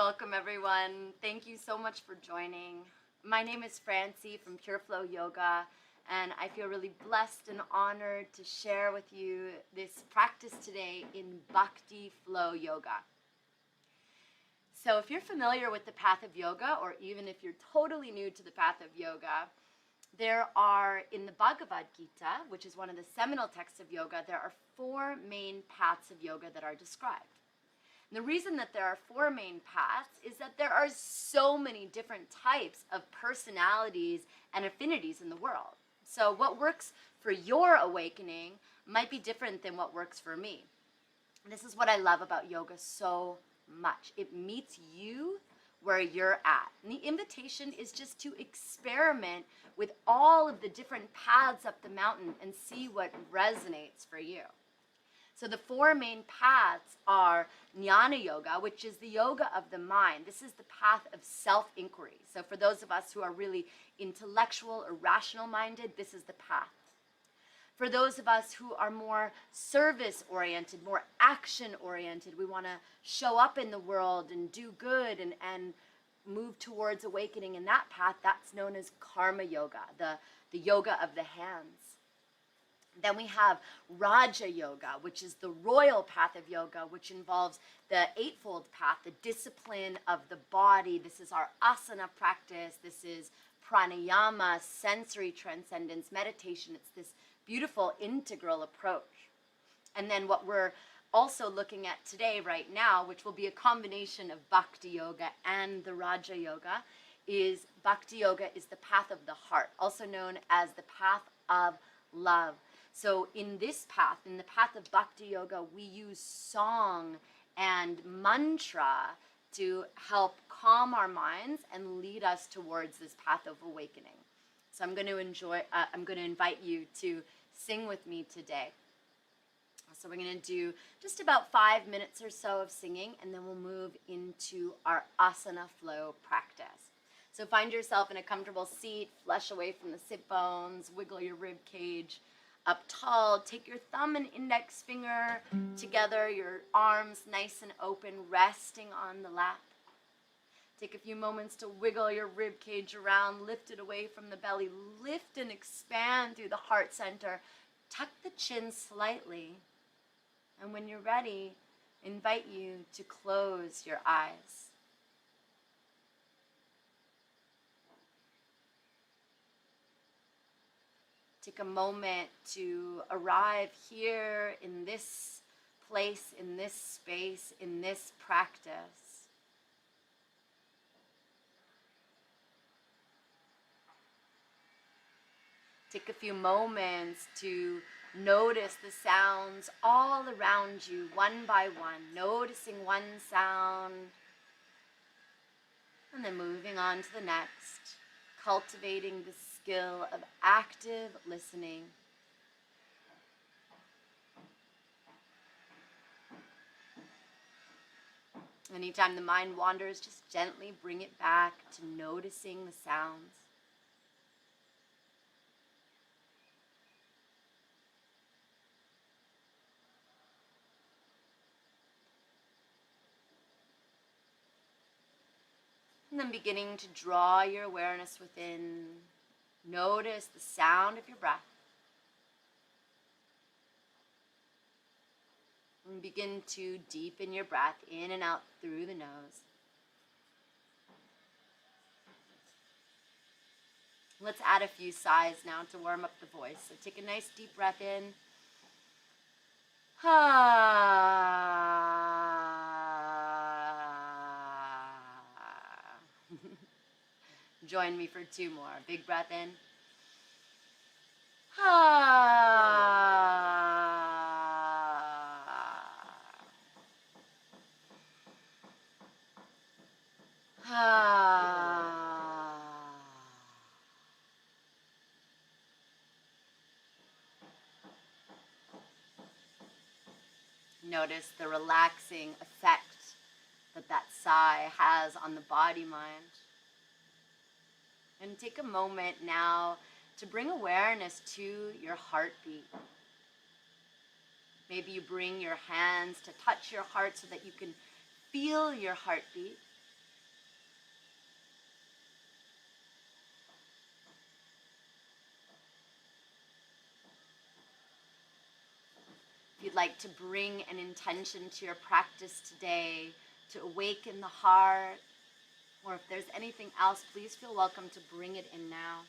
Welcome everyone. Thank you so much for joining. My name is Francie from Pure Flow Yoga, and I feel really blessed and honored to share with you this practice today in Bhakti Flow Yoga. So if you're familiar with the path of yoga, or even if you're totally new to the path of yoga, there are, in the Bhagavad Gita, which is one of the seminal texts of yoga, there are 4 main paths of yoga that are described. And the reason that there are 4 main paths is that there are so many different types of personalities and affinities in the world. So what works for your awakening might be different than what works for me. And this is what I love about yoga so much. It meets you where you're at. And the invitation is just to experiment with all of the different paths up the mountain and see what resonates for you. So the 4 main paths are Jnana Yoga, which is the yoga of the mind. This is the path of self-inquiry. So for those of us who are really intellectual or rational-minded, this is the path. For those of us who are more service-oriented, more action-oriented, we want to show up in the world and do good and move towards awakening in that path, that's known as Karma Yoga, the yoga of the hands. Then we have Raja Yoga, which is the royal path of yoga, which involves the eightfold path, the discipline of the body. This is our asana practice. This is pranayama, sensory transcendence, meditation. It's this beautiful integral approach. And then what we're also looking at today, right now, which will be a combination of Bhakti Yoga and the Raja Yoga, is Bhakti Yoga is the path of the heart, also known as the path of love. So in this path, in the path of Bhakti Yoga, we use song and mantra to help calm our minds and lead us towards this path of awakening. So I'm going to invite you to sing with me today. So we're going to do just about 5 minutes or so of singing, and then we'll move into our asana flow practice. So find yourself in a comfortable seat, flush away from the sit bones, wiggle your rib cage up tall. Take your thumb and index finger together, your arms nice and open, resting on the lap. Take a few moments to wiggle your rib cage around, lift it away from the belly, lift and expand through the heart center. Tuck the chin slightly, and when you're ready, I invite you to close your eyes. Take a moment to arrive here in this place, in this space, in this practice. Take a few moments to notice the sounds all around you, one by one, noticing one sound, and then moving on to the next, cultivating the skill of active listening. Anytime the mind wanders, just gently bring it back to noticing the sounds. And then beginning to draw your awareness within. Notice the sound of your breath. And begin to deepen your breath in and out through the nose. Let's add a few sighs now to warm up the voice. So take a nice deep breath in. Join me for 2 more. Big breath in. Notice the relaxing effect that sigh has on the body-mind. And take a moment now to bring awareness to your heartbeat. Maybe you bring your hands to touch your heart so that you can feel your heartbeat. you'd like to bring an intention to your practice today to awaken the heart, or if there's anything else, please feel welcome to bring it in now.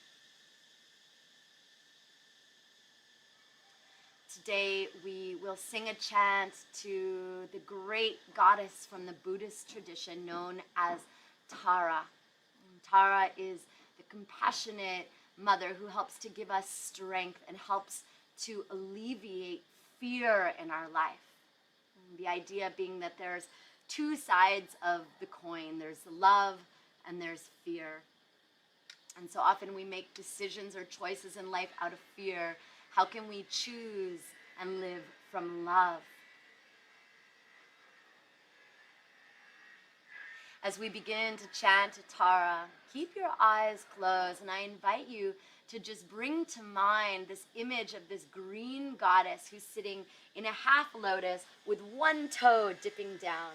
Today we will sing a chant to the great goddess from the Buddhist tradition known as Tara. Tara is the compassionate mother who helps to give us strength and helps to alleviate fear in our life. The idea being that there's two sides of the coin. There's love and there's fear. And so often we make decisions or choices in life out of fear. How can we choose and live from love? As we begin to chant Tara, keep your eyes closed, and I invite you to just bring to mind this image of this green goddess who's sitting in a half lotus with one toe dipping down.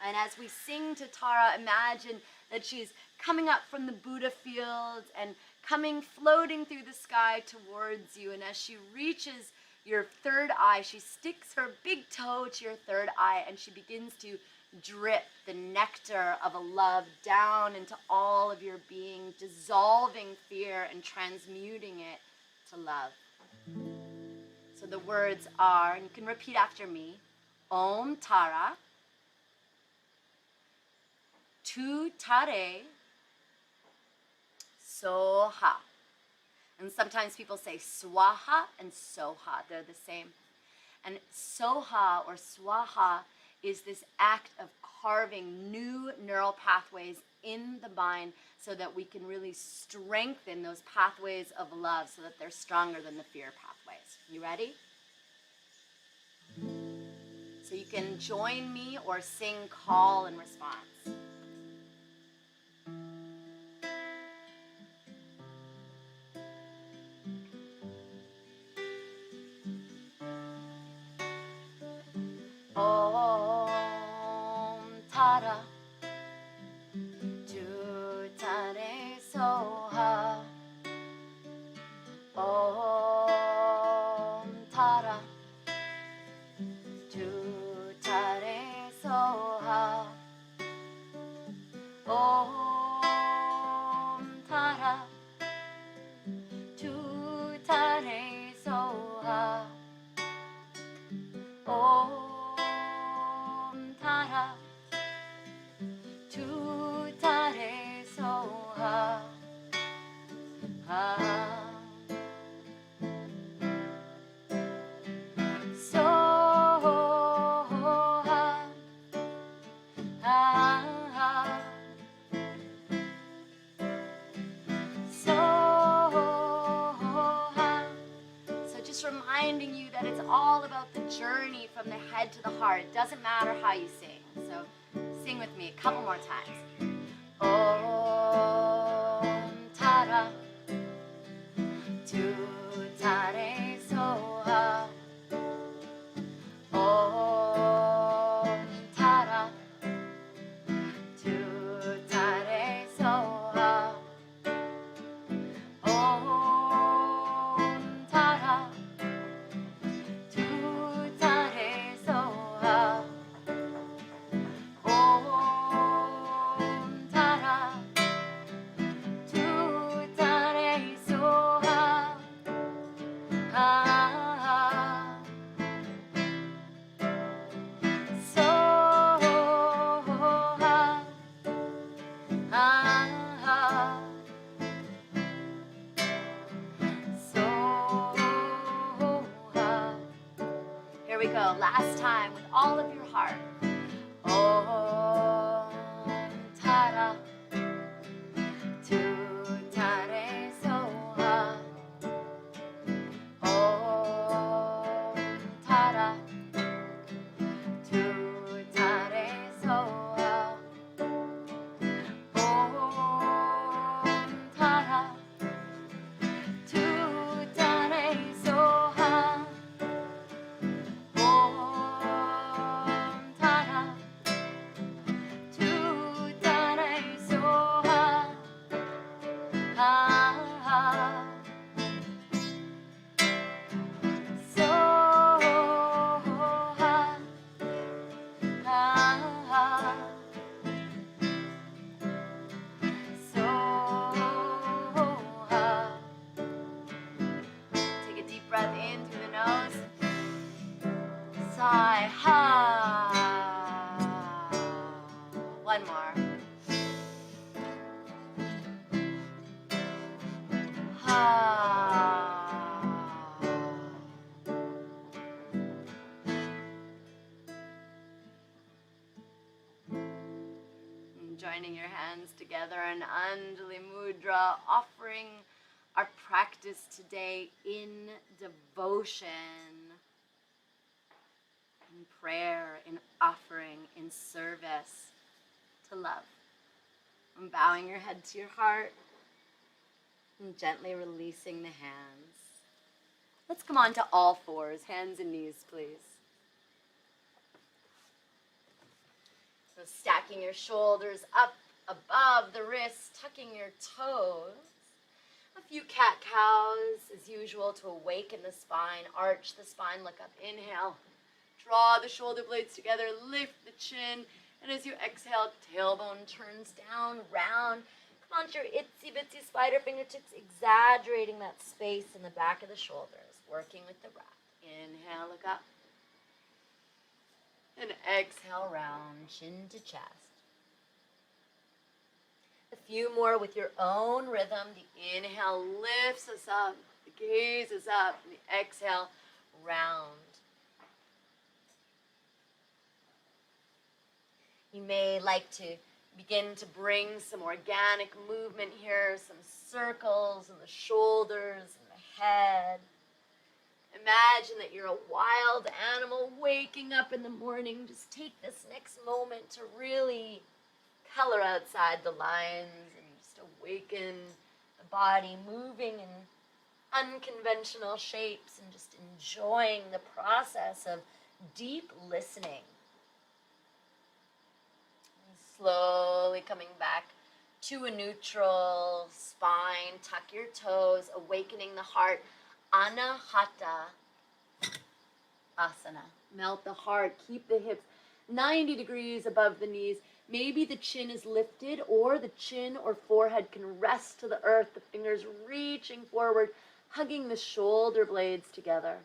And as we sing to Tara, imagine that she's coming up from the Buddha field and floating through the sky towards you. And as she reaches your third eye, she sticks her big toe to your third eye and she begins to drip the nectar of a love down into all of your being, dissolving fear and transmuting it to love. So the words are, and you can repeat after me, Om Tara, tuttare, soha. And sometimes people say swaha and soha. They're the same. And soha or swaha is this act of carving new neural pathways in the mind so that we can really strengthen those pathways of love so that they're stronger than the fear pathways. You ready? So you can join me or sing call and response. Om Tara, tuttare soha. Om Tara, tuttare soha. Om Tara, tuttare soha. Om Tara, tuttare soha. Soha. Soha. So just reminding you that it's all about the journey from the head to the heart. It doesn't matter how you sing. So sing with me a couple more times. Om Tara, tuttare soha. Om Tara, tuttare soha. Om Tara, tuttare soha. Om Tara, tuttare soha. Here we go, last time with all of your heart. Om Tara, tuttare soha. Om Tara, tuttare soha. Om Tara, tuttare soha. Om soha, soha. Take a deep breath in through the nose. Sigh, ha. One more. Ha. And joining your hands together in Anjali Mudra, offering our practice today in devotion, in prayer, in offering, in service to love. And bowing your head to your heart and gently releasing the hands. Let's come on to all fours, hands and knees, please. So stacking your shoulders up above the wrists, tucking your toes. A few cat-cows as usual to awaken the spine, arch the spine, look up, inhale. Draw the shoulder blades together, lift the chin, and as you exhale, tailbone turns down, round. Come onto your itsy-bitsy spider fingertips, exaggerating that space in the back of the shoulders, working with the breath. Inhale, look up. And exhale, round, chin to chest. A few more with your own rhythm. The inhale lifts us up, the gaze is up, and the exhale, round. You may like to begin to bring some organic movement here, some circles in the shoulders and the head. Imagine that you're a wild animal waking up in the morning. Just take this next moment to really color outside the lines and just awaken the body, moving in unconventional shapes and just enjoying the process of deep listening. And slowly coming back to a neutral spine, tuck your toes, awakening the heart. Anahata asana. Melt the heart, keep the hips 90 degrees above the knees. Maybe the chin is lifted or the chin or forehead can rest to the earth, the fingers reaching forward, hugging the shoulder blades together.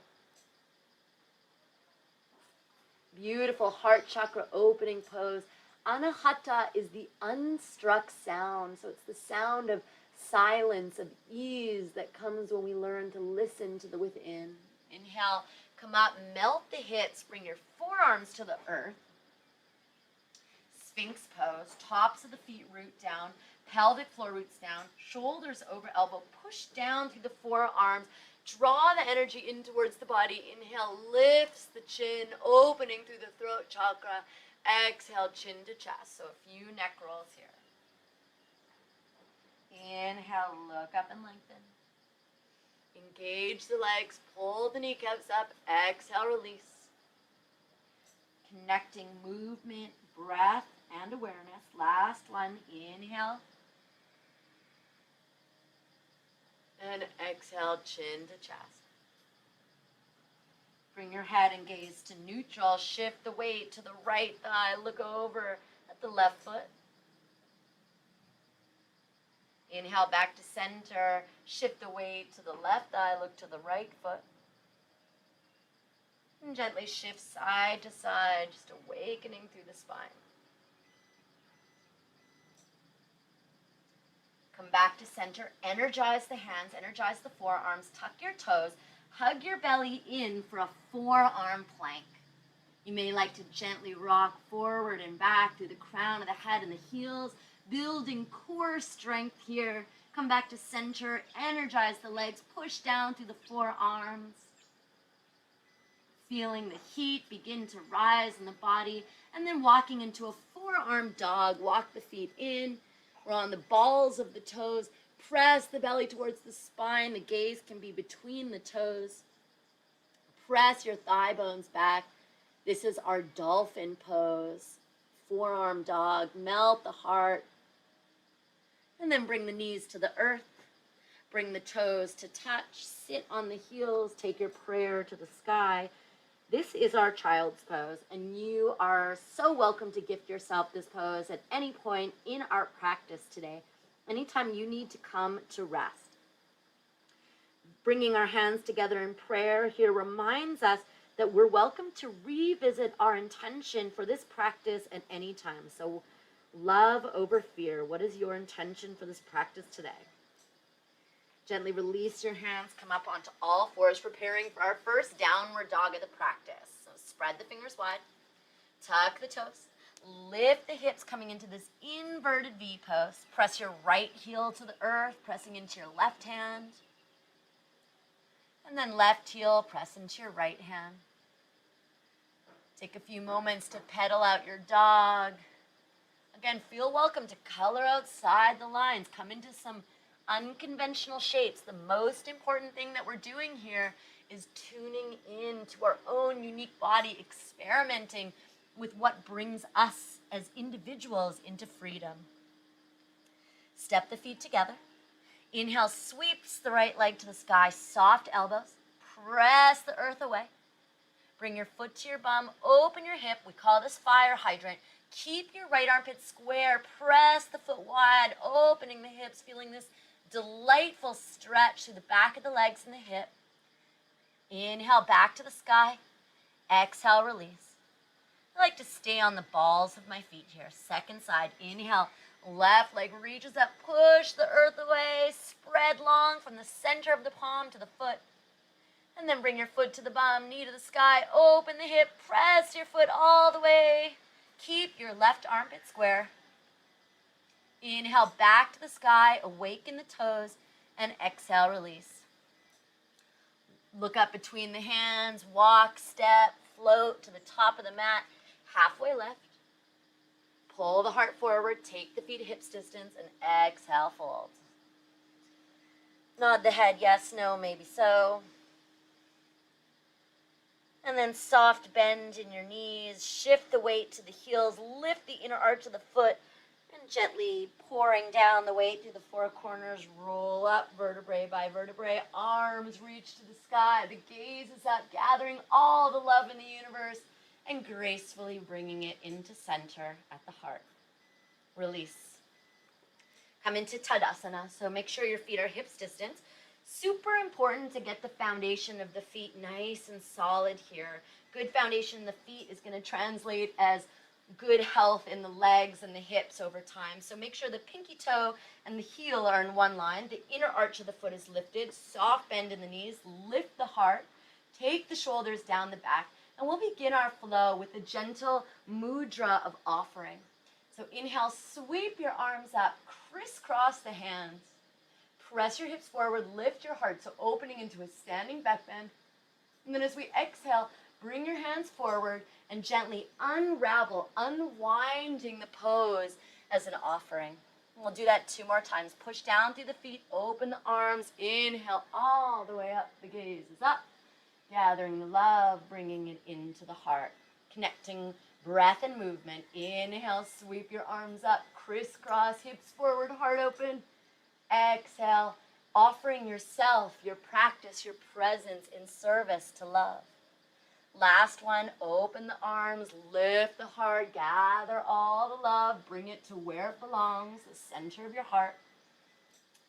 Beautiful heart chakra opening pose. Anahata is the unstruck sound, so it's the sound of silence, of ease that comes when we learn to listen to the within. Inhale, come up, melt the hips, bring your forearms to the earth. Sphinx pose, tops of the feet root down, pelvic floor roots down, shoulders over elbow, push down through the forearms, draw the energy in towards the body. Inhale, lifts the chin, opening through the throat chakra. Exhale, chin to chest. So a few neck rolls here. Inhale, look up and lengthen. Engage the legs, pull the kneecaps up. Exhale, release. Connecting movement, breath, and awareness. Last one, inhale. And exhale, chin to chest. Bring your head and gaze to neutral. Shift the weight to the right thigh. Look over at the left foot. Inhale, back to center. Shift the weight to the left thigh. Look to the right foot. And gently shift side to side, just awakening through the spine. Come back to center. Energize the hands. Energize the forearms. Tuck your toes. Hug your belly in for a forearm plank. You may like to gently rock forward and back through the crown of the head and the heels, building core strength here. Come back to center. Energize the legs. Push down through the forearms. Feeling the heat begin to rise in the body, and then walking into a forearm dog. Walk the feet in. We're on the balls of the toes. Press the belly towards the spine. The gaze can be between the toes. Press your thigh bones back. This is our dolphin pose. Forearm dog. Melt the heart. And then bring the knees to the earth. Bring the toes to touch. Sit on the heels. Take your prayer to the sky. This is our child's pose, and you are so welcome to gift yourself this pose at any point in our practice today, anytime you need to come to rest. Bringing our hands together in prayer here reminds us that we're welcome to revisit our intention for this practice at any time. So, love over fear. What is your intention for this practice today? Gently release your hands, come up onto all fours, preparing for our first downward dog of the practice. So spread the fingers wide, tuck the toes, lift the hips coming into this inverted V pose. Press your right heel to the earth, pressing into your left hand. And then left heel, press into your right hand. Take a few moments to pedal out your dog. Again, feel welcome to color outside the lines. Come into some unconventional shapes. The most important thing that we're doing here is tuning in to our own unique body, experimenting with what brings us as individuals into freedom. Step the feet together. Inhale, sweeps the right leg to the sky, soft elbows. Press the earth away. Bring your foot to your bum, open your hip. We call this fire hydrant. Keep your right armpit square. Press the foot wide, opening the hips, feeling this delightful stretch through the back of the legs and the hip. Inhale, back to the sky. Exhale, release. I like to stay on the balls of my feet here. Second side, inhale. Left leg reaches up, push the earth away, spread long from the center of the palm to the foot. And then bring your foot to the bum, knee to the sky, open the hip, press your foot all the way. Keep your left armpit square. Inhale, back to the sky, awaken the toes, and exhale, release. Look up between the hands, walk, step, float to the top of the mat, halfway left. Pull the heart forward, take the feet hips distance, and exhale, fold. Nod the head, yes, no, maybe so. And then soft bend in your knees, shift the weight to the heels, lift the inner arch of the foot, and gently pouring down the weight through the four corners, roll up vertebrae by vertebrae, arms reach to the sky, the gaze is up, gathering all the love in the universe, and gracefully bringing it into center at the heart. Release. Come into Tadasana, so make sure your feet are hips distance. Super important to get the foundation of the feet nice and solid here. Good foundation in the feet is going to translate as good health in the legs and the hips over time. So make sure the pinky toe and the heel are in one line. The inner arch of the foot is lifted. Soft bend in the knees. Lift the heart. Take the shoulders down the back. And we'll begin our flow with a gentle mudra of offering. So inhale, sweep your arms up, crisscross the hands. Press your hips forward, lift your heart, so opening into a standing back bend. And then as we exhale, bring your hands forward and gently unravel, unwinding the pose as an offering. And we'll do that 2 more times. Push down through the feet, open the arms, inhale all the way up, the gaze is up. Gathering the love, bringing it into the heart. Connecting breath and movement. Inhale, sweep your arms up, crisscross, hips forward, heart open. Exhale, offering yourself, your practice, your presence in service to love. Last one, open the arms, lift the heart, gather all the love, bring it to where it belongs, the center of your heart,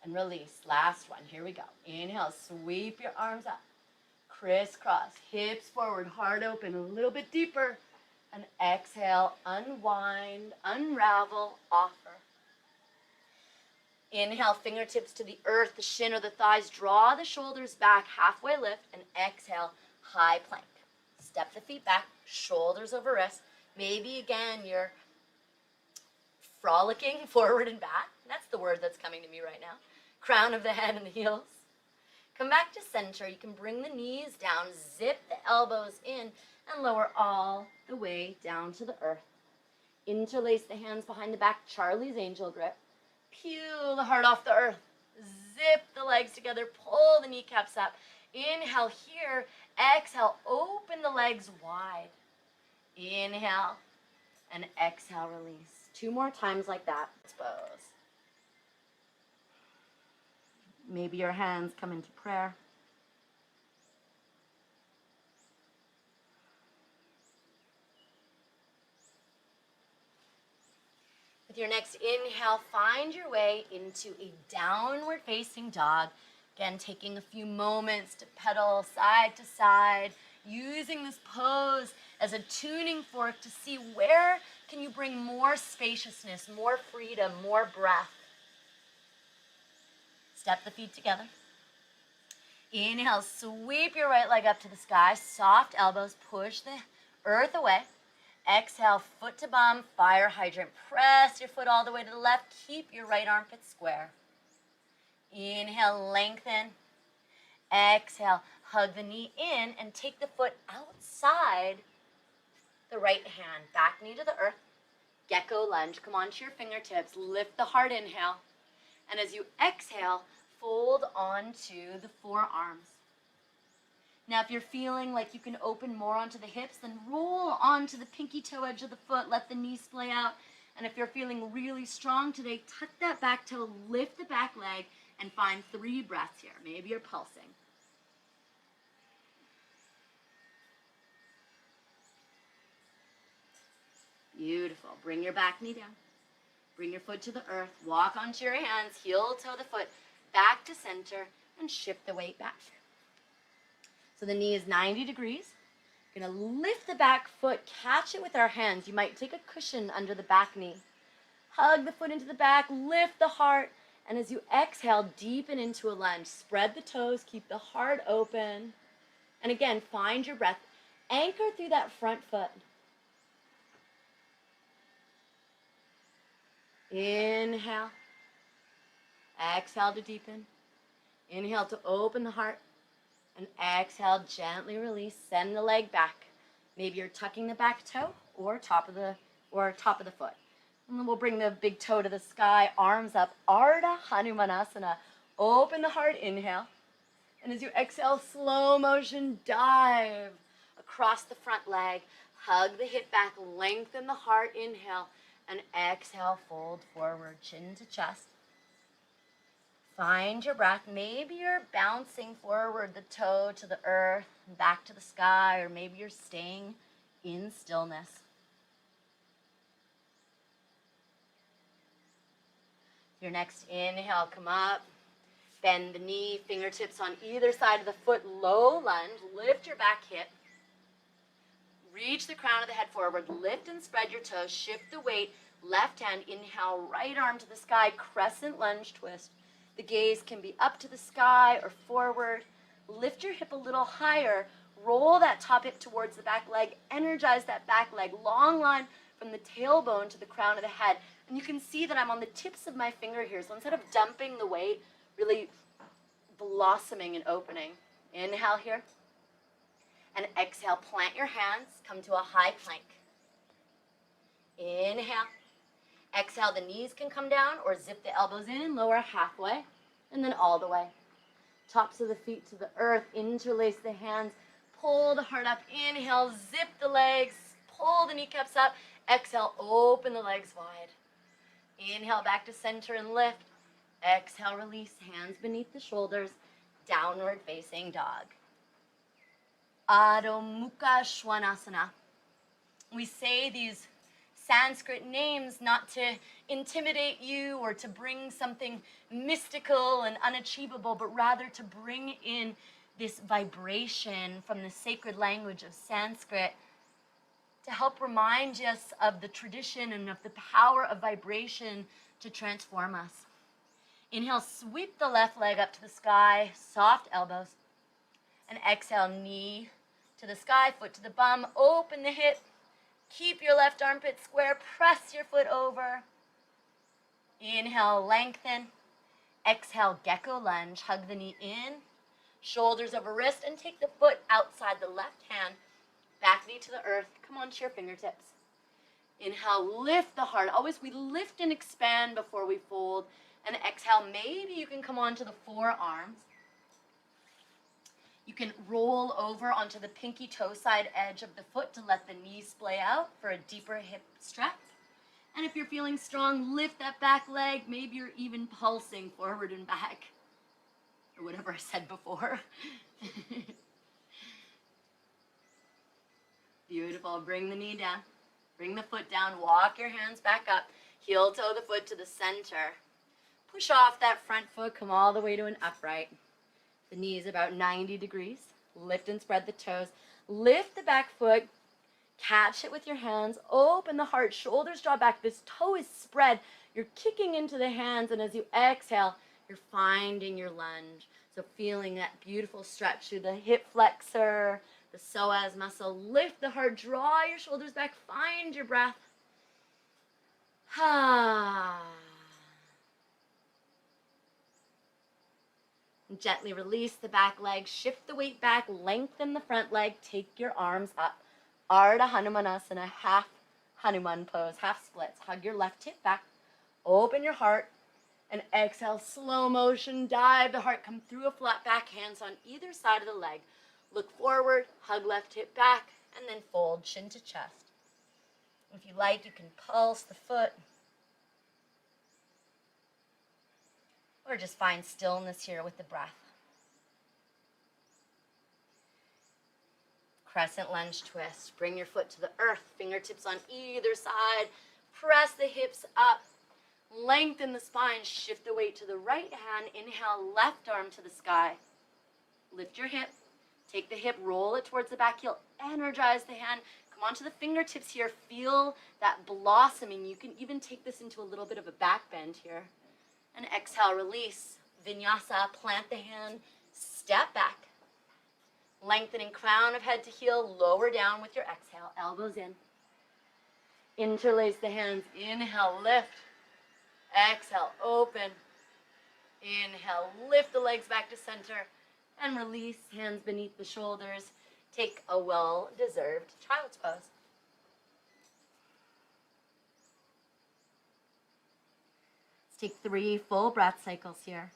and release. Last one, here we go. Inhale, sweep your arms up. Crisscross, hips forward, heart open, a little bit deeper. And exhale, unwind, unravel, offer. Inhale, fingertips to the earth, the shin or the thighs. Draw the shoulders back, halfway lift, and exhale, high plank. Step the feet back, shoulders over wrists. Maybe again you're frolicking forward and back. That's the word that's coming to me right now. Crown of the head and the heels. Come back to center. You can bring the knees down, zip the elbows in, and lower all the way down to the earth. Interlace the hands behind the back, Charlie's angel grip. Peel the heart off the earth. Zip the legs together, pull the kneecaps up. Inhale here, exhale, open the legs wide. Inhale, and exhale, release. 2 more times like that. Pose. Maybe your hands come into prayer. With your next inhale, find your way into a downward facing dog. Again, taking a few moments to pedal side to side, using this pose as a tuning fork to see where can you bring more spaciousness, more freedom, more breath. Step the feet together. Inhale, sweep your right leg up to the sky, soft elbows, push the earth away. Exhale, foot to bum, fire hydrant. Press your foot all the way to the left. Keep your right armpit square. Inhale, lengthen. Exhale, hug the knee in and take the foot outside the right hand. Back knee to the earth. Gecko lunge. Come onto your fingertips. Lift the heart, inhale. And as you exhale, fold onto the forearms. Now, if you're feeling like you can open more onto the hips, then roll onto the pinky toe edge of the foot. Let the knee splay out. And if you're feeling really strong today, tuck that back toe, lift the back leg, and find 3 breaths here. Maybe you're pulsing. Beautiful. Bring your back knee down. Bring your foot to the earth. Walk onto your hands, heel toe the foot, back to center, and shift the weight back. So the knee is 90 degrees. We're going to lift the back foot, catch it with our hands. You might take a cushion under the back knee. Hug the foot into the back, lift the heart, and as you exhale, deepen into a lunge. Spread the toes, keep the heart open. And again, find your breath. Anchor through that front foot. Inhale. Exhale to deepen. Inhale to open the heart. And exhale, gently release. Send the leg back. Maybe you're tucking the back toe or top of the foot. And then we'll bring the big toe to the sky, arms up, Ardha Hanumanasana. Open the heart, inhale. And as you exhale, slow motion dive across the front leg. Hug the hip back, lengthen the heart, inhale. And exhale, fold forward, chin to chest. Find your breath. Maybe you're bouncing forward, the toe to the earth, back to the sky, or maybe you're staying in stillness. Your next inhale, come up. Bend the knee, fingertips on either side of the foot, low lunge. Lift your back hip. Reach the crown of the head forward. Lift and spread your toes. Shift the weight. Left hand, inhale, right arm to the sky. Crescent lunge twist. The gaze can be up to the sky or forward. Lift your hip a little higher. Roll that top hip towards the back leg. Energize that back leg. Long line from the tailbone to the crown of the head. And you can see that I'm on the tips of my finger here. So instead of dumping the weight, really blossoming and opening. Inhale here. And exhale, plant your hands. Come to a high plank. Inhale. Exhale, the knees can come down or zip the elbows in, lower halfway, and then all the way. Tops of the feet to the earth, interlace the hands, pull the heart up, inhale, zip the legs, pull the kneecaps up, exhale, open the legs wide. Inhale, back to center and lift. Exhale, release, hands beneath the shoulders, downward facing dog. Adho Mukha Svanasana. We say these Sanskrit names not to intimidate you or to bring something mystical and unachievable, but rather to bring in this vibration from the sacred language of Sanskrit to help remind us of the tradition and of the power of vibration to transform us. Inhale, sweep the left leg up to the sky, soft elbows. And exhale, knee to the sky, foot to the bum, open the hip. Keep your left armpit square, press your foot over. Inhale, lengthen. Exhale, gecko lunge, hug the knee in. Shoulders over wrist, and take the foot outside the left hand. Back knee to the earth, come onto your fingertips. Inhale, lift the heart. Always we lift and expand before we fold. And exhale, maybe you can come onto the forearms. You can roll over onto the pinky toe side edge of the foot to let the knee splay out for a deeper hip stretch. And if you're feeling strong, lift that back leg. Maybe you're even pulsing forward and back, or whatever I said before. Beautiful. Bring the knee down. Bring the foot down. Walk your hands back up. Heel toe the foot to the center. Push off that front foot, come all the way to an upright. The knee is about 90 degrees. Lift and spread the toes. Lift the back foot. Catch it with your hands. Open the heart. Shoulders draw back. This toe is spread. You're kicking into the hands, and as you exhale, you're finding your lunge. So feeling that beautiful stretch through the hip flexor, the psoas muscle. Lift the heart. Draw your shoulders back. Find your breath. Gently release the back leg, shift the weight back, lengthen the front leg, take your arms up. Ardha Hanumanasana, half Hanuman pose, half splits. Hug your left hip back, open your heart, and exhale, slow motion, dive the heart, come through a flat back, hands on either side of the leg. Look forward, hug left hip back, and then fold chin to chest. If you like, you can pulse the foot, or just find stillness here with the breath. Crescent lunge twist. Bring your foot to the earth, fingertips on either side. Press the hips up. Lengthen the spine. Shift the weight to the right hand. Inhale, left arm to the sky. Lift your hip. Take the hip, roll it towards the back heel. Energize the hand. Come onto the fingertips here. Feel that blossoming. You can even take this into a little bit of a back bend here. And exhale, release. Vinyasa, plant the hand, step back. Lengthening crown of head to heel, lower down with your exhale, elbows in. Interlace the hands, inhale, lift. Exhale, open. Inhale, lift the legs back to center. And release, hands beneath the shoulders. Take a well-deserved child's pose. Take 3 full breath cycles here.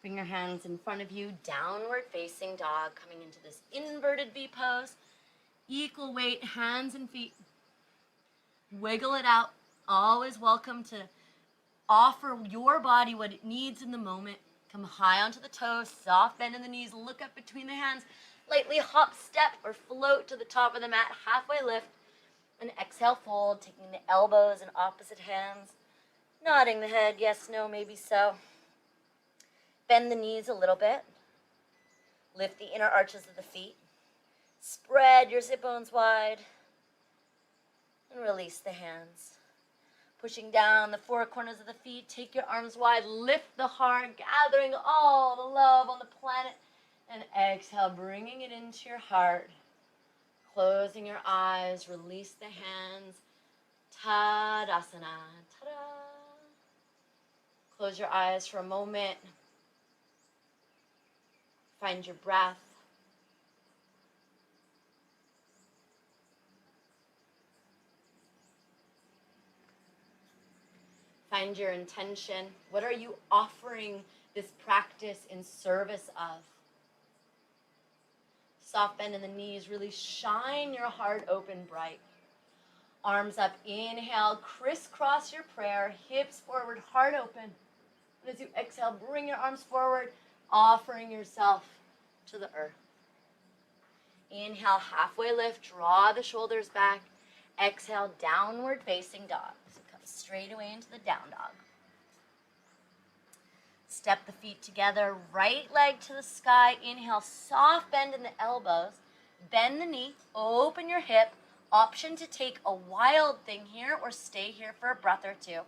Bring your hands in front of you, downward facing dog, coming into this inverted V pose. Equal weight, hands and feet. Wiggle it out. Always welcome to offer your body what it needs in the moment. Come high onto the toes, soft bend in the knees, look up between the hands, lightly hop, step, or float to the top of the mat, halfway lift, and exhale, fold, taking the elbows in opposite hands, nodding the head, yes, no, maybe so. Bend the knees a little bit, lift the inner arches of the feet, spread your sit bones wide, and release the hands. Pushing down the 4 corners of the feet, take your arms wide, lift the heart, gathering all the love on the planet, and exhale, bringing it into your heart. Closing your eyes, release the hands. Tadasana, ta-da. Close your eyes for a moment. Find your breath. Find your intention. What are you offering this practice in service of? Soft bend in the knees. Really shine your heart open bright. Arms up. Inhale. Crisscross your prayer. Hips forward. Heart open. And as you exhale, bring your arms forward, offering yourself to the earth. Inhale. Halfway lift. Draw the shoulders back. Exhale. Downward facing dog. Straight away into the down dog. Step the feet together, right leg to the sky. Inhale, soft bend in the elbows. Bend the knee, open your hip. Option to take a wild thing here or stay here for a breath or two.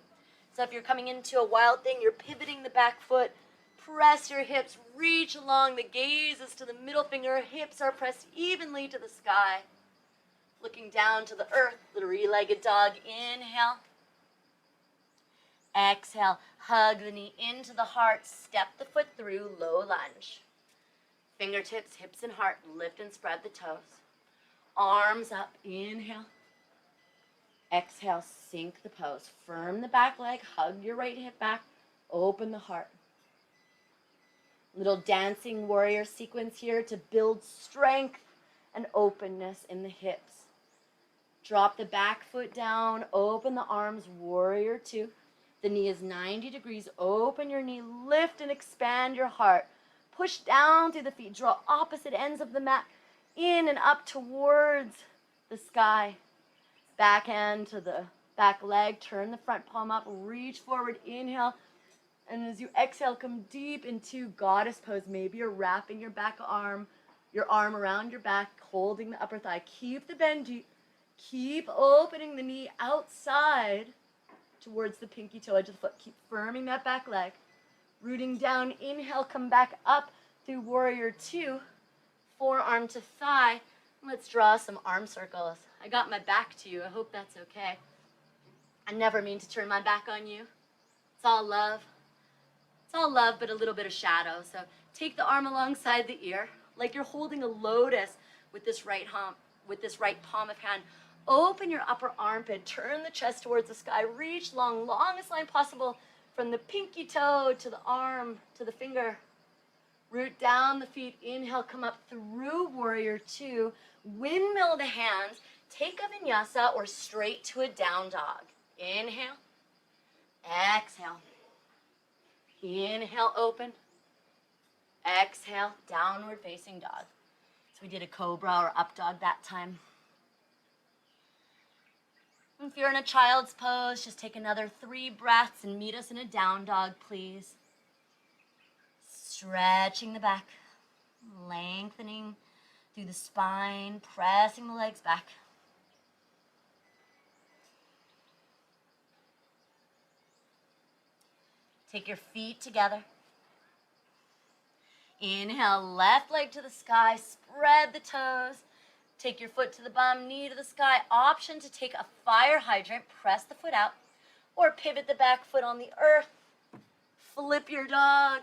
So if you're coming into a wild thing, you're pivoting the back foot. Press your hips, reach along. The gaze is to the middle finger. Hips are pressed evenly to the sky. Looking down to the earth, 3-legged dog. Inhale. Exhale, hug the knee into the heart, step the foot through, low lunge. Fingertips, hips and heart, lift and spread the toes. Arms up, inhale. Exhale, sink the pose. Firm the back leg, hug your right hip back, open the heart. Little dancing warrior sequence here to build strength and openness in the hips. Drop the back foot down, open the arms, warrior 2. The knee is 90 degrees. Open your knee, lift and expand your heart. Push down through the feet. Draw opposite ends of the mat in and up towards the sky. Back hand to the back leg. Turn the front palm up. Reach forward. Inhale. And as you exhale, come deep into goddess pose. Maybe you're wrapping your arm around your back, holding the upper thigh. Keep the bend deep. Keep opening the knee outside towards the pinky toe edge of the foot. Keep firming that back leg. Rooting down. Inhale, come back up through warrior two. Forearm to thigh. Let's draw some arm circles. I got my back to you. I hope that's okay. I never mean to turn my back on you. It's all love. It's all love, but a little bit of shadow. So take the arm alongside the ear, like you're holding a lotus with this right palm of hand. Open your upper armpit. Turn the chest towards the sky. Reach long, longest line possible from the pinky toe to the arm to the finger. Root down the feet. Inhale, come up through warrior two. Windmill the hands. Take a vinyasa or straight to a down dog. Inhale. Exhale. Inhale, open. Exhale, downward facing dog. So we did a cobra or up dog that time. If you're in a child's pose, just take another 3 breaths and meet us in a down dog, please. Stretching the back, lengthening through the spine, pressing the legs back. Take your feet together. Inhale, left leg to the sky, spread the toes. Take your foot to the bum, knee to the sky. Option to take a fire hydrant, press the foot out, or pivot the back foot on the earth. Flip your dog.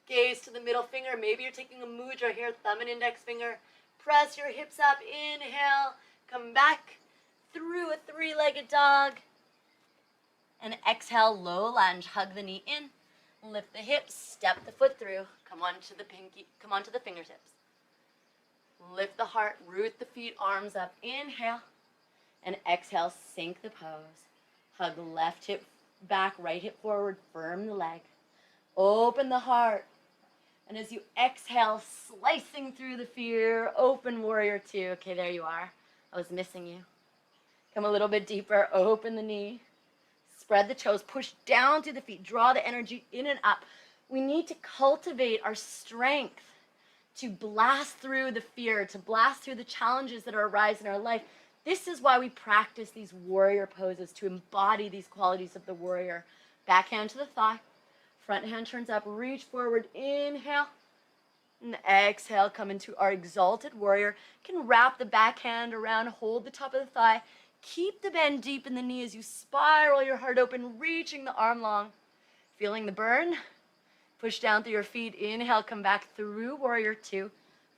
Gaze to the middle finger. Maybe you're taking a mudra here, thumb and index finger. Press your hips up. Inhale. Come back through a 3-legged dog. And exhale, low lunge. Hug the knee in. Lift the hips. Step the foot through. Come onto the fingertips. Lift the heart. Root the feet. Arms up. Inhale. And exhale. Sink the pose. Hug left hip back. Right hip forward. Firm the leg. Open the heart. And as you exhale, slicing through the fear, open warrior two. Okay, there you are. I was missing you. Come a little bit deeper. Open the knee. Spread the toes. Push down through the feet. Draw the energy in and up. We need to cultivate our strength to blast through the fear, to blast through the challenges that arise in our life. This is why we practice these warrior poses, to embody these qualities of the warrior. Back hand to the thigh. Front hand turns up, reach forward, inhale, and exhale, come into our exalted warrior. You can wrap the back hand around, hold the top of the thigh, keep the bend deep in the knee as you spiral your heart open, reaching the arm long. Feeling the burn? Push down through your feet, inhale, come back through warrior two,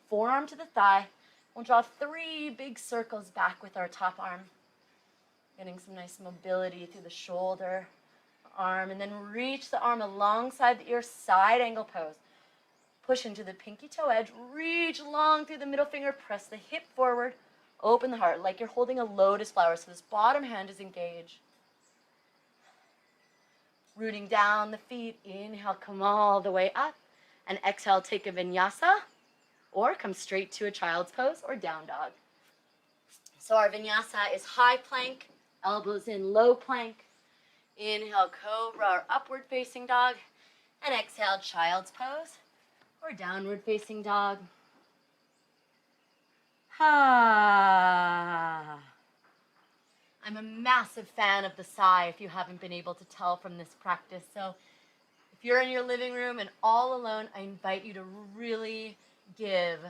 forearm to the thigh. We'll draw 3 big circles back with our top arm. Getting some nice mobility through the shoulder, arm, and then reach the arm alongside the ear, side angle pose. Push into the pinky toe edge, reach long through the middle finger, press the hip forward, open the heart like you're holding a lotus flower, so this bottom hand is engaged. Rooting down the feet, inhale, come all the way up, and exhale, take a vinyasa, or come straight to a child's pose or down dog. So our vinyasa is high plank, elbows in, low plank. Inhale, cobra or upward facing dog. And exhale, child's pose or downward facing dog. I'm a massive fan of the sigh, if you haven't been able to tell from this practice. So if you're in your living room and all alone, I invite you to really give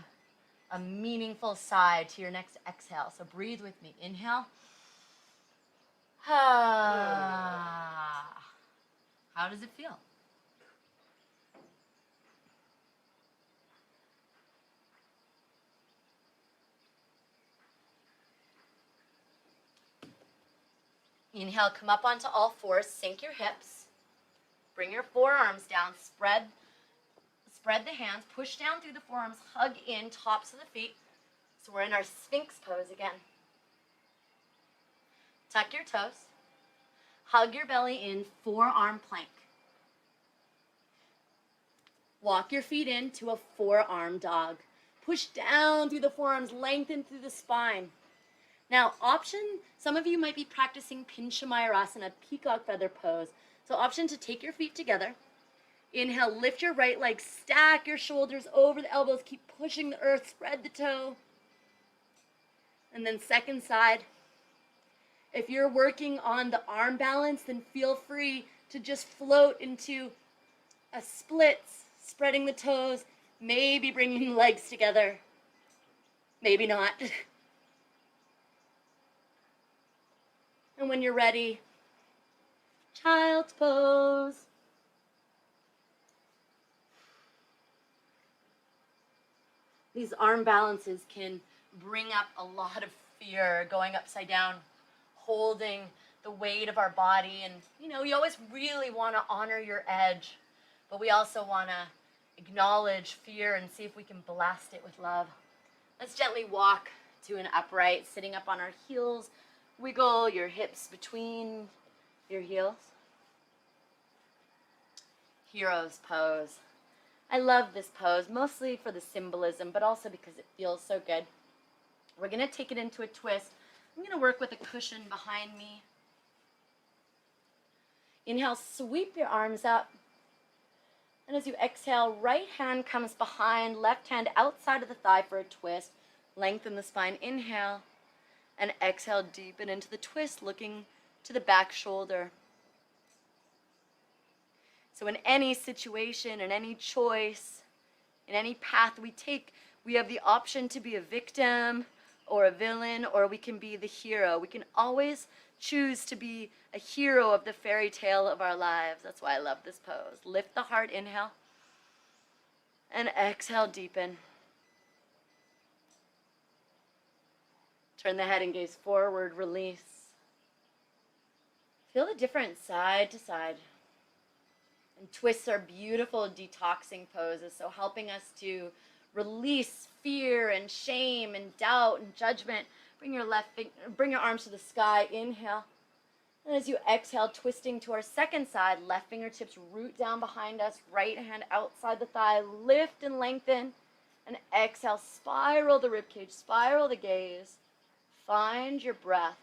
a meaningful sigh to your next exhale. So breathe with me. Inhale. How does it feel? Inhale, come up onto all fours, sink your hips. Bring your forearms down, spread the hands, push down through the forearms, hug in, tops of the feet. So we're in our Sphinx pose again. Tuck your toes. Hug your belly in, forearm plank. Walk your feet into a forearm dog. Push down through the forearms, lengthen through the spine. Now, option, some of you might be practicing Pinchamayurasana, peacock feather pose. So option to take your feet together. Inhale, lift your right leg, stack your shoulders over the elbows, keep pushing the earth, spread the toe. And then second side. If you're working on the arm balance, then feel free to just float into a splits, spreading the toes, maybe bringing the legs together, maybe not. And when you're ready, child's pose. These arm balances can bring up a lot of fear, going upside down, holding the weight of our body. And, you know, you always really want to honor your edge, but we also want to acknowledge fear and see if we can blast it with love. Let's gently walk to an upright, sitting up on our heels. Wiggle your hips between your heels. Hero's pose. I love this pose, mostly for the symbolism, but also because it feels so good. We're going to take it into a twist. I'm going to work with a cushion behind me. Inhale, sweep your arms up. And as you exhale, right hand comes behind, left hand outside of the thigh for a twist. Lengthen the spine. Inhale. And exhale, deepen into the twist, looking to the back shoulder. So in any situation, in any choice, in any path we take, we have the option to be a victim or a villain, or we can be the hero. We can always choose to be a hero of the fairy tale of our lives. That's why I love this pose. Lift the heart, inhale. And exhale, deepen. Turn the head and gaze forward, release. Feel the difference side to side. And twists are beautiful detoxing poses, so helping us to release fear and shame and doubt and judgment. Bring your arms to the sky, inhale. And as you exhale, twisting to our second side, left fingertips root down behind us, right hand outside the thigh, lift and lengthen. And exhale, spiral the ribcage, spiral the gaze. Find your breath.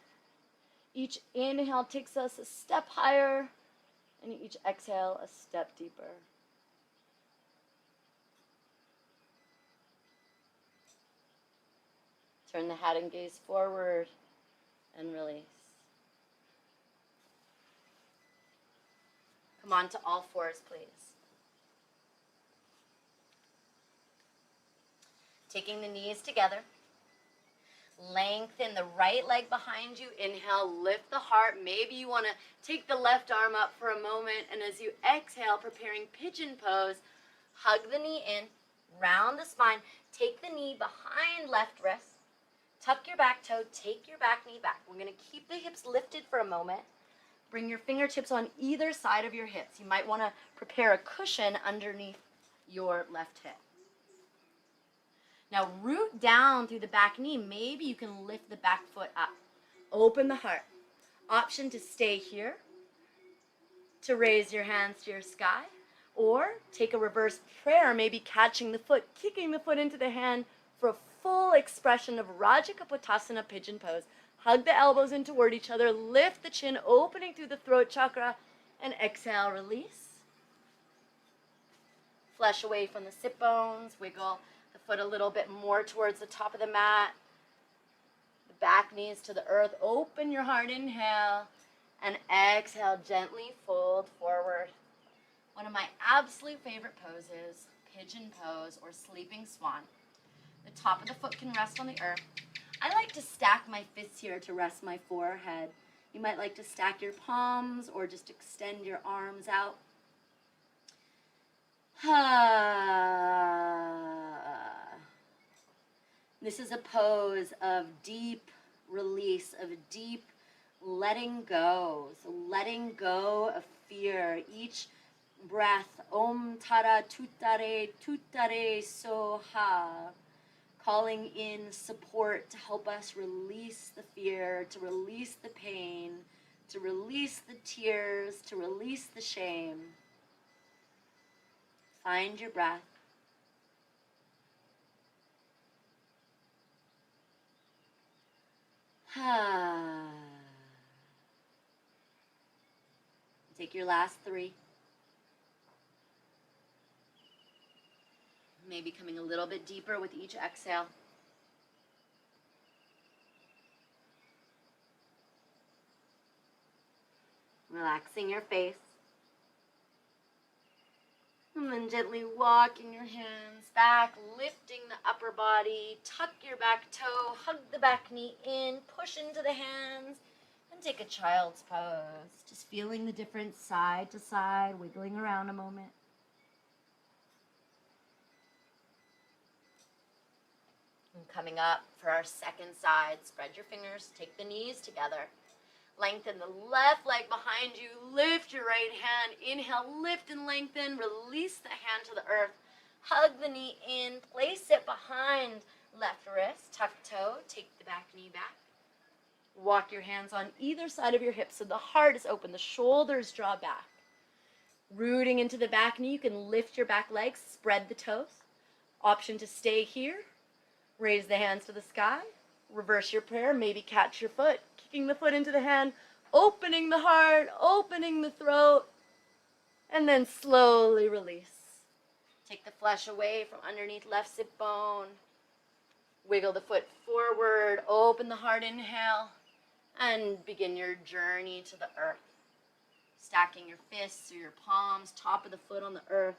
Each inhale takes us a step higher, and each exhale a step deeper. Turn the head and gaze forward and release. Come on to all fours, please. Taking the knees together. Lengthen the right leg behind you. Inhale, lift the heart. Maybe you want to take the left arm up for a moment. And as you exhale, preparing pigeon pose, hug the knee in, round the spine. Take the knee behind left wrist. Tuck your back toe. Take your back knee back. We're going to keep the hips lifted for a moment. Bring your fingertips on either side of your hips. You might want to prepare a cushion underneath your left hip. Now root down through the back knee. Maybe you can lift the back foot up. Open the heart. Option to stay here, to raise your hands to your sky, or take a reverse prayer, maybe catching the foot, kicking the foot into the hand for a full expression of Rajakapotasana pigeon pose. Hug the elbows in toward each other, lift the chin, opening through the throat chakra, and exhale, release. Flesh away from the sit bones, wiggle the foot a little bit more towards the top of the mat. The back knees to the earth. Open your heart, inhale, and exhale, gently fold forward. One of my absolute favorite poses, pigeon pose or sleeping swan. The top of the foot can rest on the earth. I like to stack my fists here to rest my forehead. You might like to stack your palms or just extend your arms out. This is a pose of deep release, of deep letting go. So letting go of fear. Each breath, Om tare, tuttare, tuttare, soha. Calling in support to help us release the fear, to release the pain, to release the tears, to release the shame. Find your breath. Take your last 3. Maybe coming a little bit deeper with each exhale. Relaxing your face. And then gently walking your hands back, lifting the upper body, tuck your back toe, hug the back knee in, push into the hands, and take a child's pose. Just feeling the difference side to side, wiggling around a moment. And coming up for our second side, spread your fingers, take the knees together. Lengthen the left leg behind you. Lift your right hand. Inhale, lift and lengthen. Release the hand to the earth. Hug the knee in. Place it behind left wrist. Tuck toe. Take the back knee back. Walk your hands on either side of your hips so the heart is open. The shoulders draw back. Rooting into the back knee. You can lift your back legs. Spread the toes. Option to stay here. Raise the hands to the sky. Reverse your prayer. Maybe catch your foot. Kicking the foot into the hand, opening the heart, opening the throat, and then slowly release. Take the flesh away from underneath left sit bone. Wiggle the foot forward, open the heart, inhale, and begin your journey to the earth. Stacking your fists or your palms, top of the foot on the earth.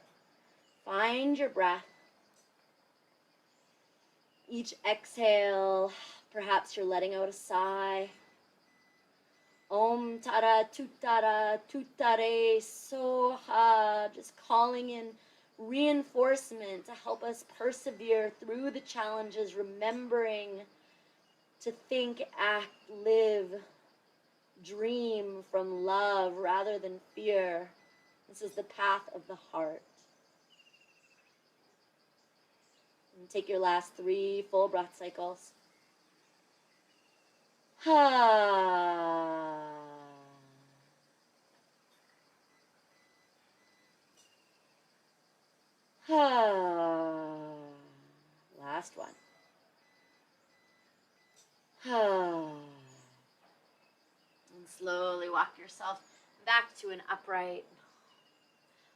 Find your breath. Each exhale, perhaps you're letting out a sigh. Om tare, tuttare, soha. Just calling in reinforcement to help us persevere through the challenges, remembering to think, act, live, dream from love rather than fear. This is the path of the heart. And take your last 3 full breath cycles. Last one. And slowly walk yourself back to an upright.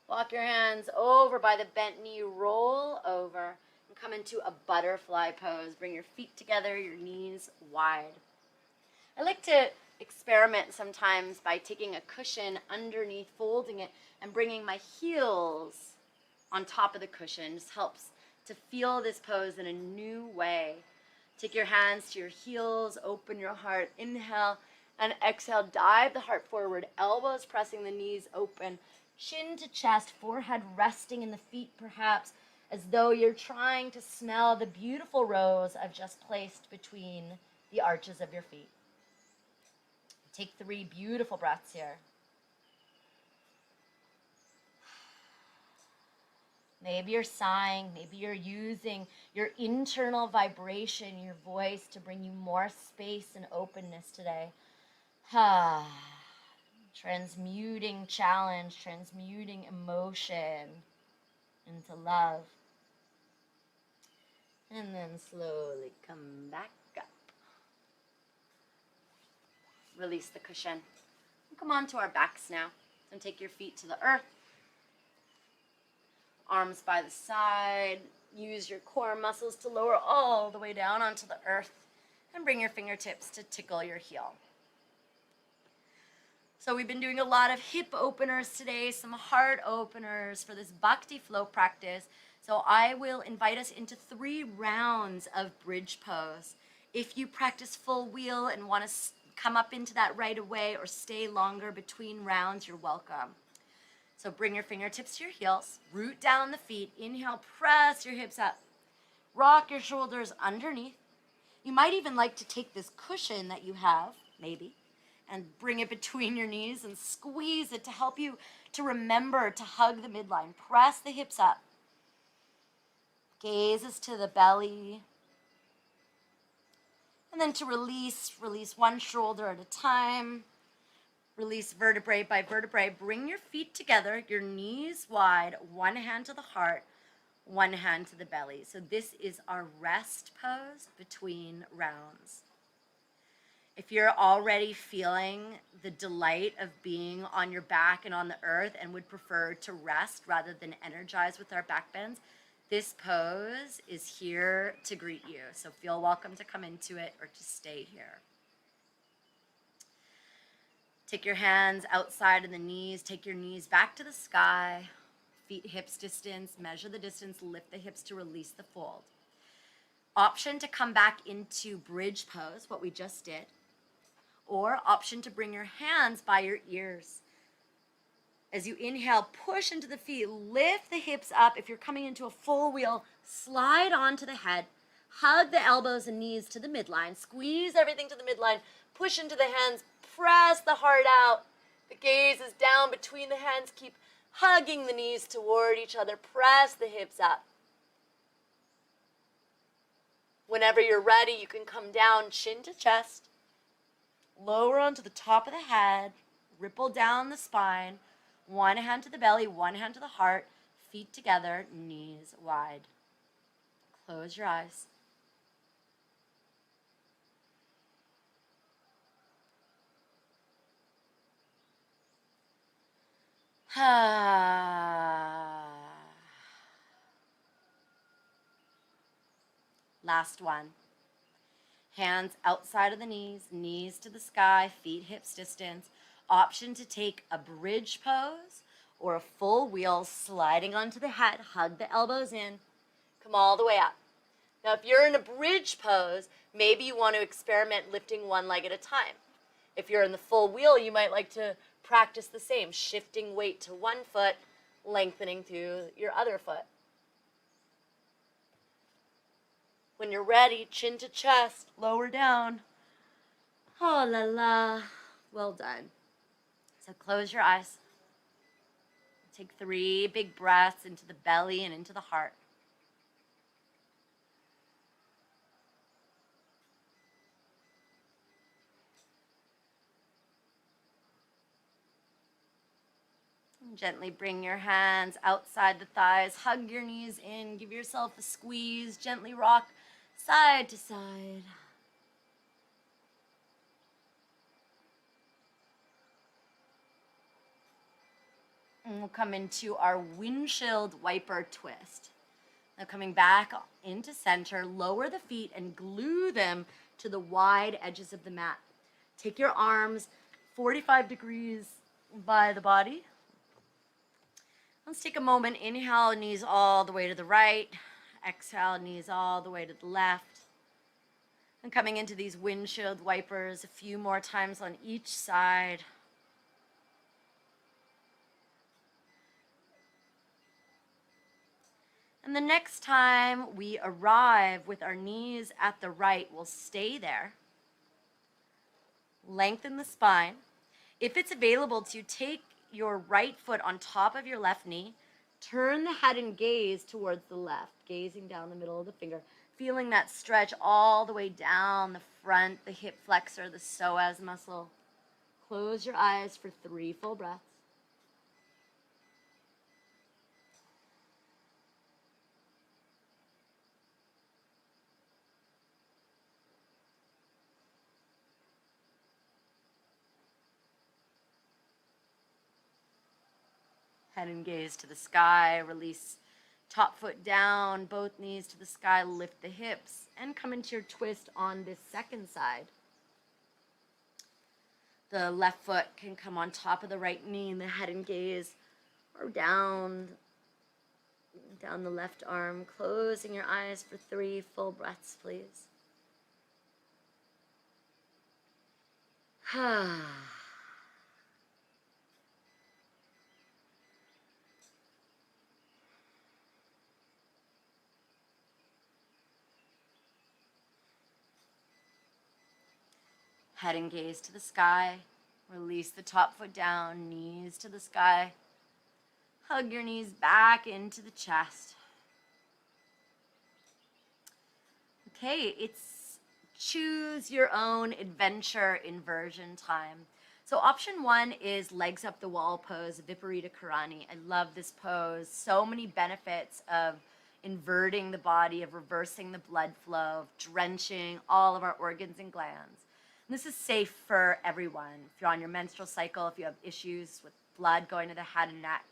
Walk your hands over by the bent knee, roll over, and come into a butterfly pose. Bring your feet together, your knees wide. I like to experiment sometimes by taking a cushion underneath, folding it, and bringing my heels on top of the cushion. Just helps to feel this pose in a new way. Take your hands to your heels, open your heart, inhale, and exhale, dive the heart forward, elbows pressing the knees open, chin to chest, forehead resting in the feet perhaps, as though you're trying to smell the beautiful rose I've just placed between the arches of your feet. Take 3 beautiful breaths here. Maybe you're sighing, maybe you're using your internal vibration, your voice to bring you more space and openness today. Transmuting challenge, transmuting emotion into love. And then slowly come back up. Release the cushion. Come on to our backs now. And take your feet to the earth. Arms by the side. Use your core muscles to lower all the way down onto the earth. And bring your fingertips to tickle your heel. So we've been doing a lot of hip openers today, some heart openers for this Bhakti Flow practice. So I will invite us into 3 rounds of bridge pose. If you practice full wheel and want to come up into that right away or stay longer between rounds, you're welcome. So bring your fingertips to your heels, root down the feet, inhale, press your hips up, rock your shoulders underneath. You might even like to take this cushion that you have, maybe, and bring it between your knees and squeeze it to help you to remember to hug the midline. Press the hips up. Gazes to the belly. And then to release one shoulder at a time. Release vertebrae by vertebrae. Bring your feet together, your knees wide, one hand to the heart, one hand to the belly. So this is our rest pose between rounds. If you're already feeling the delight of being on your back and on the earth and would prefer to rest rather than energize with our back bends, this pose is here to greet you. So feel welcome to come into it or to stay here. Take your hands outside of the knees. Take your knees back to the sky. Feet hips distance. Measure the distance. Lift the hips to release the fold. Option to come back into bridge pose, what we just did. Or option to bring your hands by your ears. As you inhale, push into the feet, lift the hips up. If you're coming into a full wheel, slide onto the head, hug the elbows and knees to the midline, squeeze everything to the midline, push into the hands, press the heart out. The gaze is down between the hands. Keep hugging the knees toward each other. Press the hips up. Whenever you're ready, you can come down chin to chest. Lower onto the top of the head, ripple down the spine, one hand to the belly, one hand to the heart, feet together, knees wide. Close your eyes. Last one. Hands outside of the knees, knees to the sky, feet hips distance. Option to take a bridge pose or a full wheel sliding onto the head. Hug the elbows in. Come all the way up. Now, if you're in a bridge pose, maybe you want to experiment lifting one leg at a time. If you're in the full wheel, you might like to practice the same, shifting weight to one foot, lengthening through your other foot. When you're ready, chin to chest, lower down. Oh la la. Well done. So close your eyes. Take 3 big breaths into the belly and into the heart. And gently bring your hands outside the thighs. Hug your knees in. Give yourself a squeeze. Gently rock side to side. And we'll come into our windshield wiper twist. Now coming back into center, lower the feet and glue them to the wide edges of the mat. Take your arms 45 degrees by the body. Let's take a moment. Inhale, knees all the way to the right. Exhale, knees all the way to the left. And coming into these windshield wipers a few more times on each side. And the next time we arrive with our knees at the right, we'll stay there. Lengthen the spine. If it's available to, take your right foot on top of your left knee. Turn the head and gaze towards the left, gazing down the middle of the finger. Feeling that stretch all the way down the front, the hip flexor, the psoas muscle. Close your eyes for 3 full breaths. Head and gaze to the sky. Release top foot down, both knees to the sky. Lift the hips and come into your twist on this second side. The left foot can come on top of the right knee and the head and gaze, or down the left arm. Closing your eyes for 3 full breaths, please. Head and gaze to the sky. Release the top foot down, knees to the sky. Hug your knees back into the chest. Okay, it's choose your own adventure inversion time. So option one is legs up the wall pose, Viparita Karani. I love this pose. So many benefits of inverting the body, of reversing the blood flow, of drenching all of our organs and glands. And this is safe for everyone. If you're on your menstrual cycle, if you have issues with blood going to the head and neck.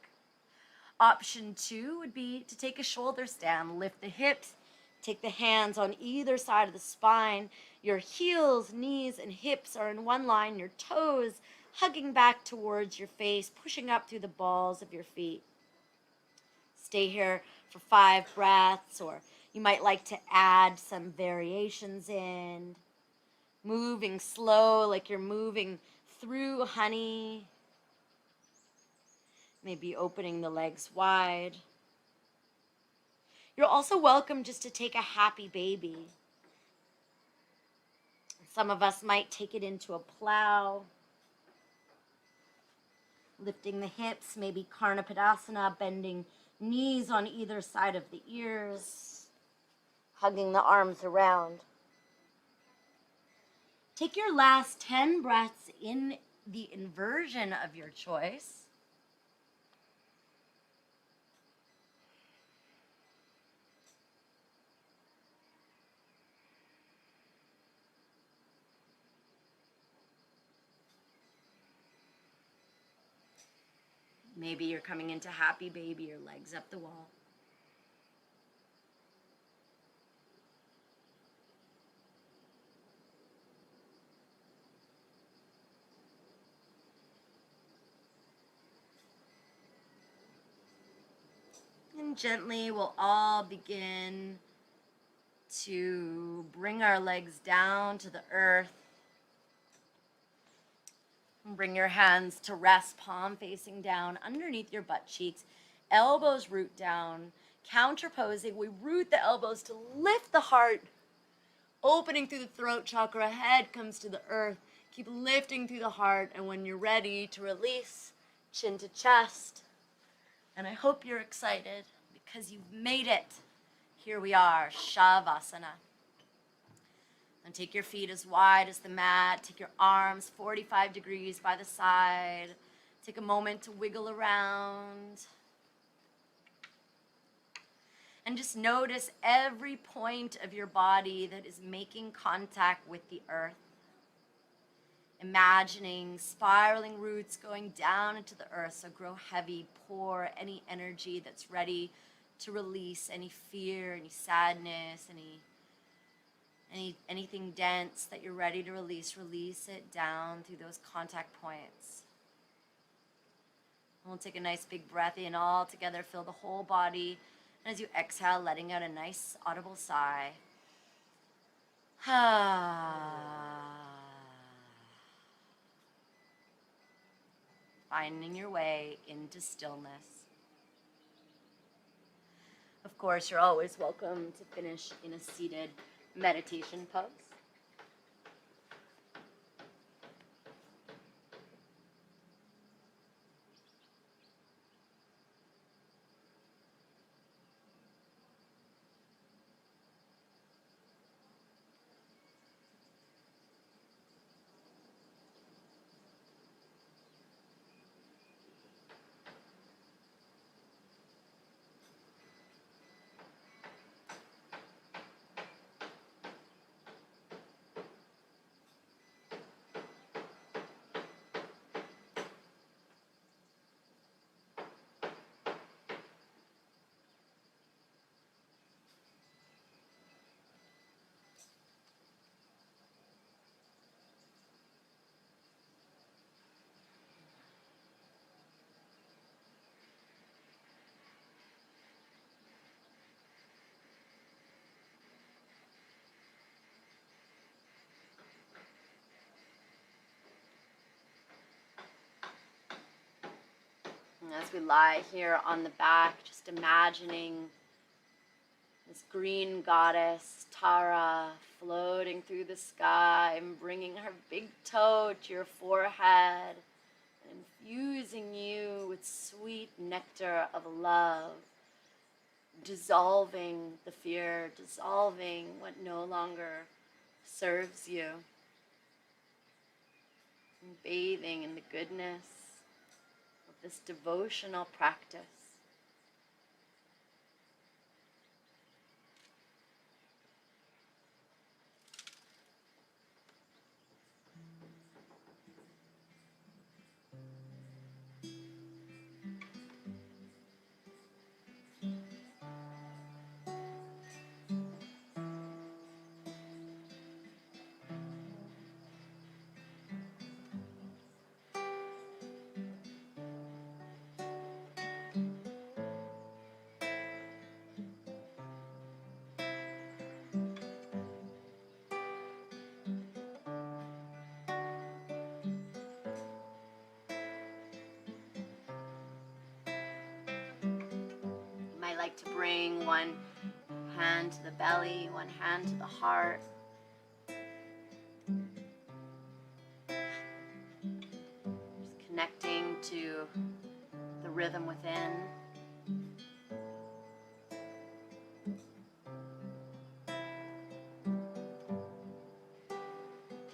Option two would be to take a shoulder stand, lift the hips, take the hands on either side of the spine. Your heels, knees, and hips are in one line. Your toes hugging back towards your face, pushing up through the balls of your feet. Stay here for 5 breaths, or you might like to add some variations in. Moving slow, like you're moving through honey. Maybe opening the legs wide. You're also welcome just to take a happy baby. Some of us might take it into a plow. Lifting the hips, maybe Karnapadasana, bending knees on either side of the ears, hugging the arms around. Take your last 10 breaths in the inversion of your choice. Maybe you're coming into happy baby, your legs up the wall. And gently we'll all begin to bring our legs down to the earth. Bring your hands to rest, palm facing down underneath your butt cheeks. Elbows root down. Counterposing, we root the elbows to lift the heart, opening through the throat chakra. Head comes to the earth. Keep lifting through the heart, and when you're ready to release, chin to chest. And I hope you're excited because you've made it. Here we are, Shavasana. And take your feet as wide as the mat. Take your arms 45 degrees by the side. Take a moment to wiggle around. And just notice every point of your body that is making contact with the earth. Imagining spiraling roots going down into the earth. So grow heavy, pour any energy that's ready to release, any fear, any sadness, anything dense that you're ready to release it down through those contact points. And we'll take a nice big breath in all together, fill the whole body. And as you exhale, letting out a nice audible sigh. Finding your way into stillness. Of course, you're always welcome to finish in a seated meditation pose. And as we lie here on the back, just imagining this green goddess, Tara, floating through the sky and bringing her big toe to your forehead and infusing you with sweet nectar of love, dissolving the fear, dissolving what no longer serves you. and bathing in the goodness of this devotional practice. I like to bring one hand to the belly, one hand to the heart. Just connecting to the rhythm within.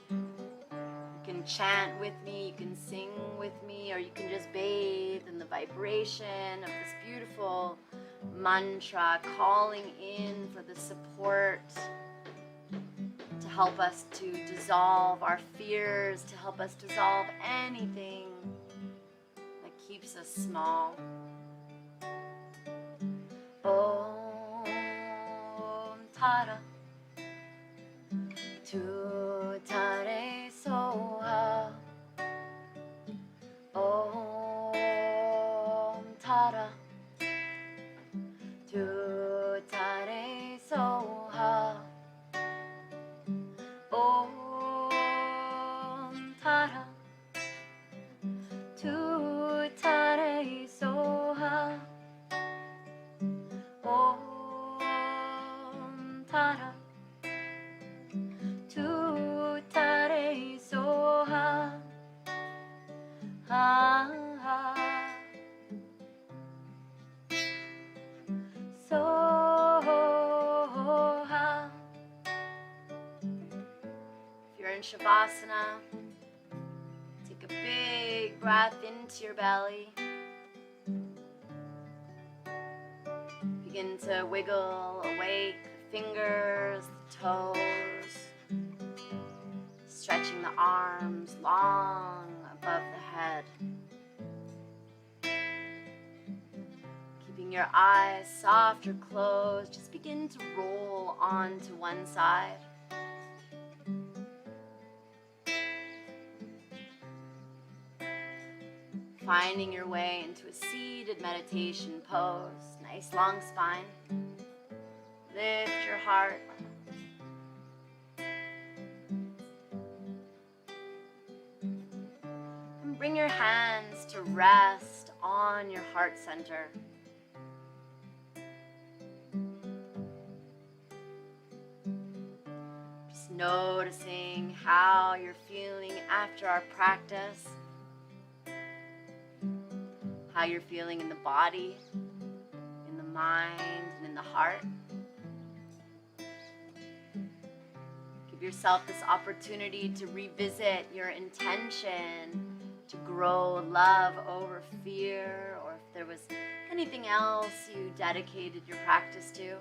You can chant with me, you can sing with me, or you can just bathe in the vibration of this beautiful mantra, calling in for the support to help us to dissolve our fears, to help us dissolve anything that keeps us small. Om tare, tuttare, soha. Om tare, tuttare, soha. Om tare, tuttare, soha. Om tare, tuttare, soha. Ha ha. Soha. If you're in Shavasana, take a big breath into your belly. Begin to wiggle awake the fingers, the toes, stretching the arms long above the head. Keeping your eyes soft or closed, just begin to roll onto one side. Finding your way into a seated meditation pose. Nice long spine. Lift your heart. And bring your hands to rest on your heart center. Just noticing how you're feeling after our practice. How you're feeling in the body, in the mind, and in the heart. Give yourself this opportunity to revisit your intention to grow love over fear, or if there was anything else you dedicated your practice to.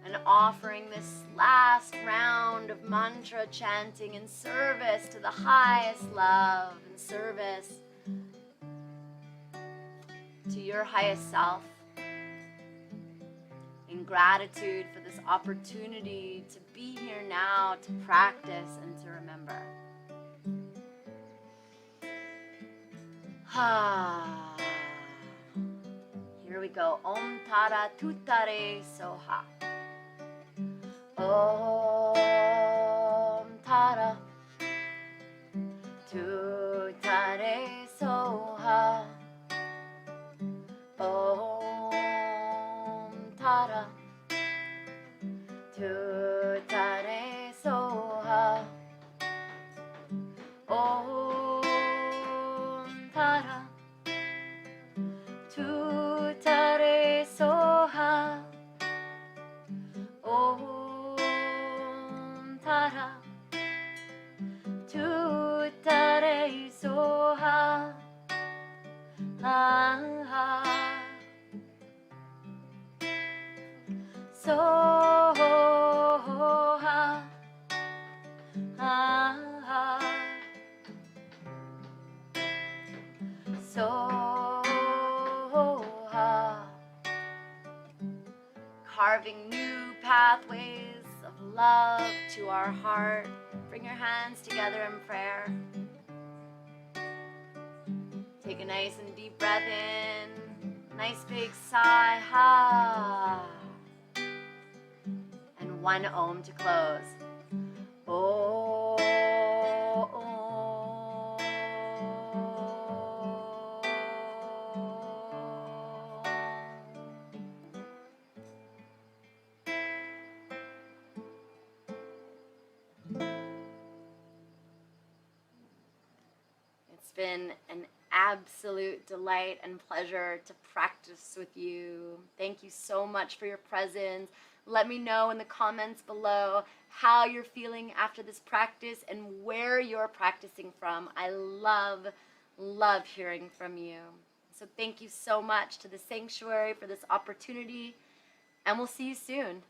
And offering this last round of mantra chanting in service to the highest love, in service to your highest self, in gratitude for this opportunity to be here now, to practice and to remember. Here we go. Om tare, tuttare, soha. Om tare, tuttare, soha. Om tare, tuttare, soha. Om tare, tuttare, soha. Om soha, soha. Carving new pathways of love to our heart. Bring your hands together in prayer. Take a nice and deep breath in. Nice big sigh. Ha. And one Om to close. Oh. It's been an absolute delight and pleasure to practice with you. Thank you so much for your presence. Let me know in the comments below how you're feeling after this practice and where you're practicing from. I love hearing from you. So thank you so much to the Sanctuary for this opportunity, and we'll see you soon.